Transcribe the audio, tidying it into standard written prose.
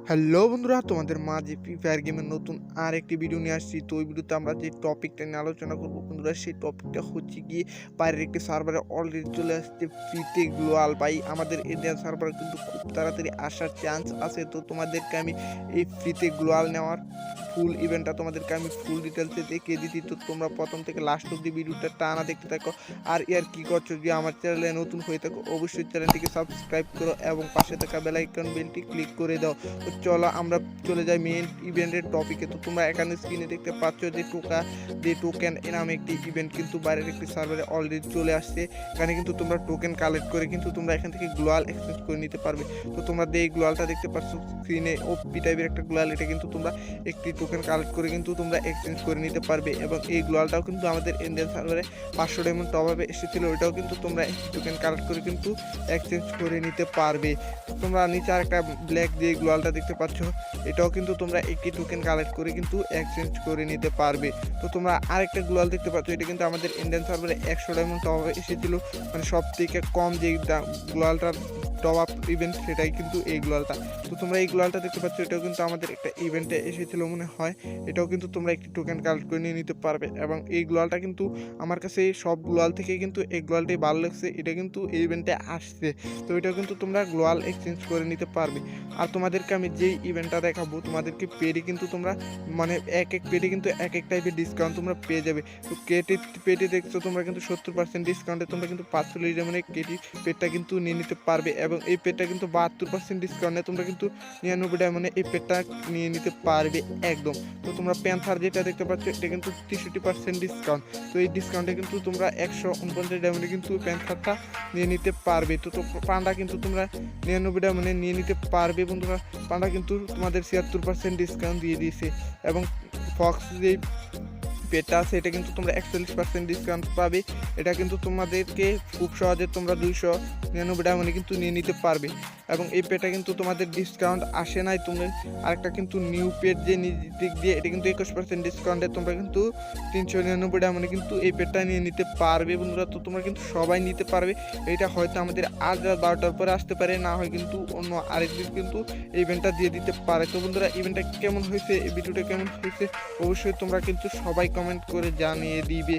Hello বন্ধুরা, তোমাদের মাঝে ফ্রি ফায়ার গেমের নতুন আর একটি ভিডিও নিয়ে আসছি। তো ওই ভিডিওতে আমরা যে টপিকটা নিয়ে আলোচনা করবো বন্ধুরা, সেই টপিকটা হচ্ছে গিয়ে বাইরের একটি সার্ভারে অলরেডি চলে আসছে ফ্রিতে গ্লোয়াল। ভাই আমাদের ইন্ডিয়ান সার্ভারে কিন্তু খুব তাড়াতাড়ি আসার চান্স আছে। তো তোমাদেরকে আমি এই ফ্রিতে গ্লোয়াল নেওয়ার ফুল ইভেন্টটা তোমাদেরকে আমি ফুল ডিটেলসে দেখিয়ে দিচ্ছি। তো তোমরা প্রথম থেকে লাস্ট অব্দি ভিডিওটা টানা দেখতে থাকো। আর ইয়ার কি করছো, যদি আমার চ্যানেলে নতুন হয়ে থাকো অবশ্যই চ্যানেলটিকে সাবস্ক্রাইব করো এবং পাশে থাকা বেল আইকন বেলটি ক্লিক করে দাও। তো চলো আমরা চলে যাই মেইন ইভেন্টের টপিকে। তো তোমরা এখানে স্ক্রিনে দেখতে পাচ্ছ যে টোকেন নামে একটি ইভেন্ট কিন্তু বাইরের একটি সার্ভারে অলরেডি চলে আসছে। এখানে কিন্তু তোমরা টোকেন কালেক্ট করে কিন্তু তোমরা এখান থেকে গ্লোয়াল এক্সচেঞ্জ করে নিতে পারবে। তো তোমরা এই গ্লোয়ালটা দেখতে পাচ্ছ স্ক্রিনে, ওপি টাইপের একটা গ্লোয়াল। এটা কিন্তু তোমরা একটি টোকেন কালেক্ট করে কিন্তু তোমরা এক্সচেঞ্জ করে নিতে পারবে। এবং এই গ্লোয়ালটাও কিন্তু আমাদের ইন্ডিয়ান সার্ভারে 500 ডায়মন্ড টপ-আপে এসেছিল, ওইটাও কিন্তু তোমরা একটি টোকেন কালেক্ট করে কিন্তু এক্সচেঞ্জ করে নিতে পারবে। তোমরা নিচে আরেকটা ব্ল্যাক যে গ্লোয়ালটা দেখতে পাচ্ছ, এটাও কিন্তু তোমরা একটি টোকেন কালেক্ট করে কিন্তু এক্সচেঞ্জ করে নিতে পারবে। তো তোমরা আরেকটা গ্লোয়াল দেখতে পাচ্ছ, এটা কিন্তু আমাদের ইন্ডিয়ান সার্ভারে 100 ডায়মন্ড টপ-আপে এসেছিল, মানে সব থেকে কম যে গ্লোয়ালটার টপ আপ ইভেন্ট সেটাই কিন্তু এই গ্লোয়ালটা। তো তোমরা এই গ্লোয়ালটা দেখতে পাচ্ছ, এটাও কিন্তু আমাদের একটা ইভেন্টে এসেছিল মনে হয়। এটাও কিন্তু তোমরা একটি টোকেন কালেক্ট করে নিয়ে নিতে পারবে। এবং এই গ্লোয়ালটা কিন্তু আমার কাছে সব গ্লোয়াল থেকে কিন্তু এই গ্লোয়ালটাই ভালো লাগছে, এটা কিন্তু এই ইভেন্টে আসছে। তো এটাও কিন্তু তোমরা গ্লোয়াল এক্সচেঞ্জ করে নিতে পারবে। আর তোমাদেরকে আমি যেই ইভেন্টটা দেখাবো, তোমাদেরকে পেডে কিন্তু তোমরা মানে এক পেডে কিন্তু এক টাইপের ডিসকাউন্ট তোমরা পেয়ে যাবে। তো পেটে দেখছো তোমরা কিন্তু 70% ডিসকাউন্টে তোমরা কিন্তু 45 ডায়মন্ডের পেটটা কিন্তু নিয়ে নিতে পারবে। এবং এই পেটটা কিন্তু 72% ডিসকাউন্টে তোমরা কিন্তু 99 ডায়মন্ডে এই পেটটা নিয়ে নিতে পারবে একদম। তো তোমরা প্যান্থার যেটা দেখতে পাচ্ছ, এটা কিন্তু 63% ডিসকাউন্ট। তো এই ডিসকাউন্টে কিন্তু তোমরা 149 ডায়মন্ডে কিন্তু প্যান্থারটা নিয়ে নিতে পারবে। তো পান্ডা কিন্তু তোমরা 99 ডায়মন্ডে নিয়ে নিতে পারবে বন্ধুরা। পান্ডা কিন্তু তোমাদের 76% ডিসকাউন্ট দিয়ে দিয়েছে। এবং ফক্স যে পেটটা আছে, এটা কিন্তু তোমরা 41% ডিসকাউন্ট পাবে। এটা কিন্তু তোমাদেরকে খুব সহজে তোমরা 299 ডায়মন্ডে কিন্তু নিয়ে নিতে পারবে। এবং এই পেটটা কিন্তু তোমাদের ডিসকাউন্ট আসে নাই। তুমি আরেকটা কিন্তু নিউ পেট যে দিক দিয়ে, এটা কিন্তু 21% ডিসকাউন্টে তোমরা কিন্তু 399 ডায়মন্ডে কিন্তু এই পেটটা নিয়ে নিতে পারবে বন্ধুরা। তো তোমরা কিন্তু সবাই নিতে পারবে। এটা হয়তো আমাদের আজ রাত 12টার পরে আসতে পারে, না হয় কিন্তু অন্য আরেকদিন কিন্তু এই ইভেন্টটা দিয়ে দিতে পারে। তো বন্ধুরা, ইভেন্টটা কেমন হয়েছে, এই ভিডিওটা কেমন হয়েছে অবশ্যই তোমরা কিন্তু সবাই কমেন্ট করে জানিয়ে দিবে।